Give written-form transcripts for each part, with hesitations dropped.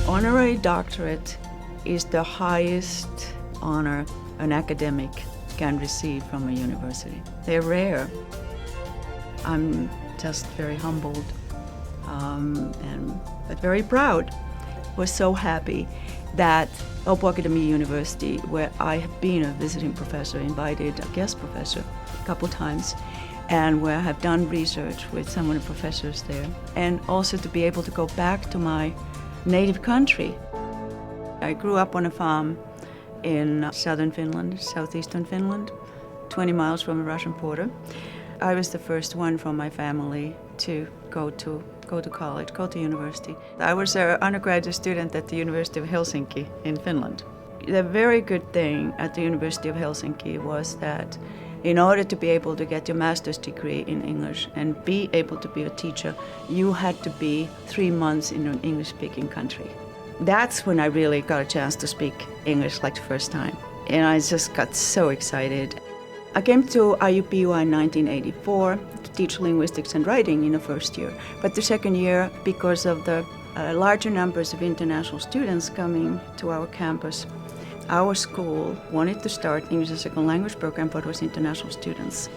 Honorary Doctorate is the highest honor an academic can receive from a university. They're rare. I'm just very humbled but very proud. Was so happy that Åbo Akademi University, where I have been a visiting professor, invited a guest professor a couple times, and where I have done research with some of the professors there, and also to be able to go back to my native country. I grew up on a farm in southern Finland, southeastern Finland, 20 miles from the Russian border. I was the first one from my family to go to college, go to university. I was an undergraduate student at the University of Helsinki in Finland. The very good thing at the University of Helsinki was that in order to be able to get your master's degree in English and be able to be a teacher, you had to be 3 months in an English-speaking country. That's when I really got a chance to speak English like the first time. And I just got so excited. I came to IUPUI in 1984 to teach linguistics and writing in the first year. But the second year, because of the larger numbers of international students coming to our campus, our school wanted to start English as a second language program for those international students.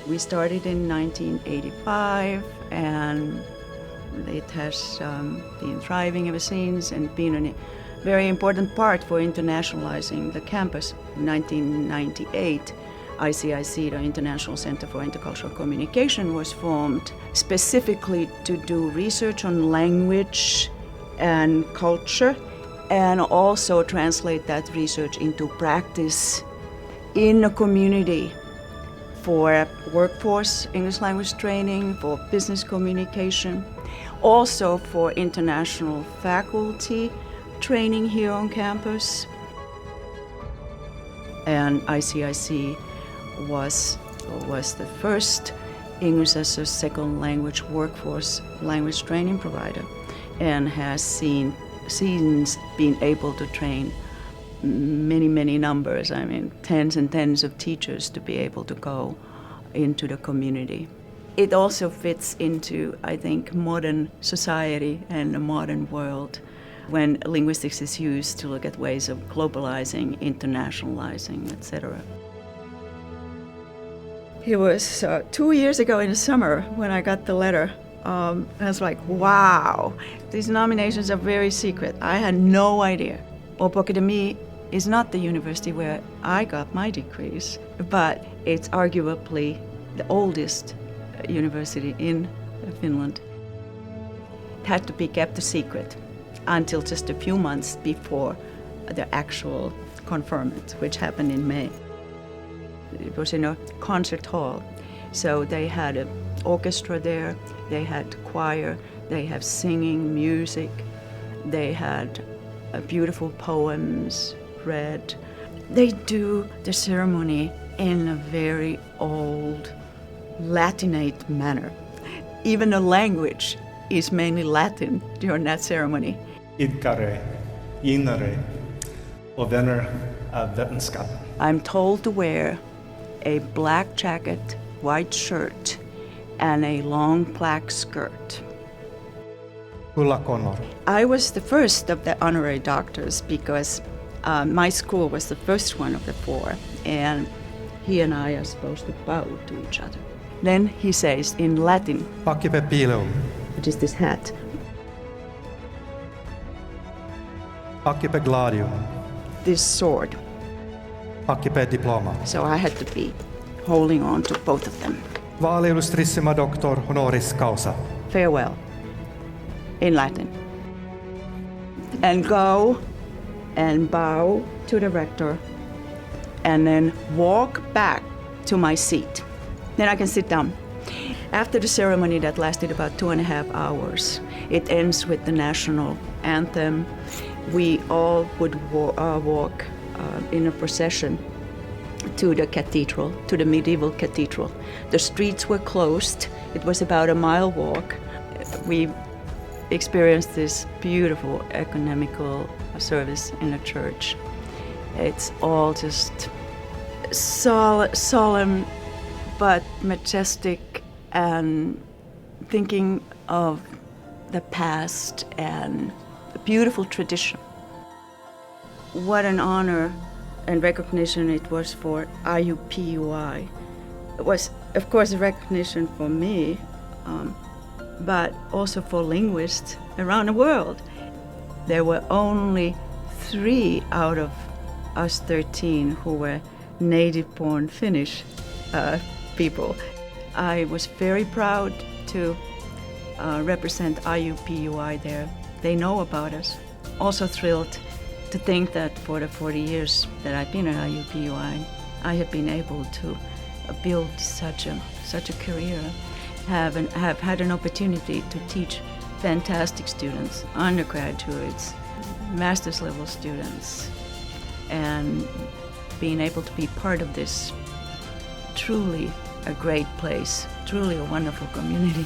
We started in 1985, and it has been thriving ever since and been a very important part for internationalizing the campus. In 1998, ICIC, the International Center for Intercultural Communication, was formed specifically to do research on language and culture, and also translate that research into practice in a community for workforce English language training, for business communication, also for international faculty training here on campus. And ICIC was the first English as a second language workforce language training provider, and has since been able to train many numbers, I mean tens and tens of teachers to be able to go into the community. It also fits into, I think, modern society and the modern world when linguistics is used to look at ways of globalizing, internationalizing, etc. It was 2 years ago in the summer when I got the letter. I was like, wow, these nominations are very secret. I had no idea. Åbo Akademi is not the university where I got my degrees, but it's arguably the oldest university in Finland. It had to be kept a secret until just a few months before the actual conferment, which happened in May. It was in a concert hall, so they had an orchestra there, they had choir, they have singing, music, they had beautiful poems read. They do the ceremony in a very old Latinate manner. Even the language is mainly Latin during that ceremony. Idkare, inare, och vänner av vetenskap. I'm told to wear a black jacket, white shirt, and a long black skirt. Ulla. I was the first of the honorary doctors because my school was the first one of the 4, and he and I are supposed to bow to each other. Then he says in Latin, Paccipe pilum. which is this hat, Paccipe gladium. this sword. Paccipe diploma. So I had to be holding on to both of them. Vale illustrissima doctor honoris causa. Farewell, in Latin. And go and bow to the rector, and then walk back to my seat. Then I can sit down. After the ceremony that lasted about 2.5 hours, it ends with the national anthem. We all would walk in a procession to the cathedral, to the medieval cathedral. The streets were closed. It was about a mile walk. We experienced this beautiful ecumenical service in a church. It's all just solemn but majestic, and thinking of the past and the beautiful tradition. What an honor and recognition it was for IUPUI. It was, of course, a recognition for me, but also for linguists around the world. There were only 3 out of us 13 who were native-born Finnish people. I was very proud to represent IUPUI there. They know about us. Also thrilled to think that for the 40 years that I've been at IUPUI, I have been able to build such a career, have had an opportunity to teach fantastic students, undergraduates, master's level students, and being able to be part of this truly a great place, truly a wonderful community.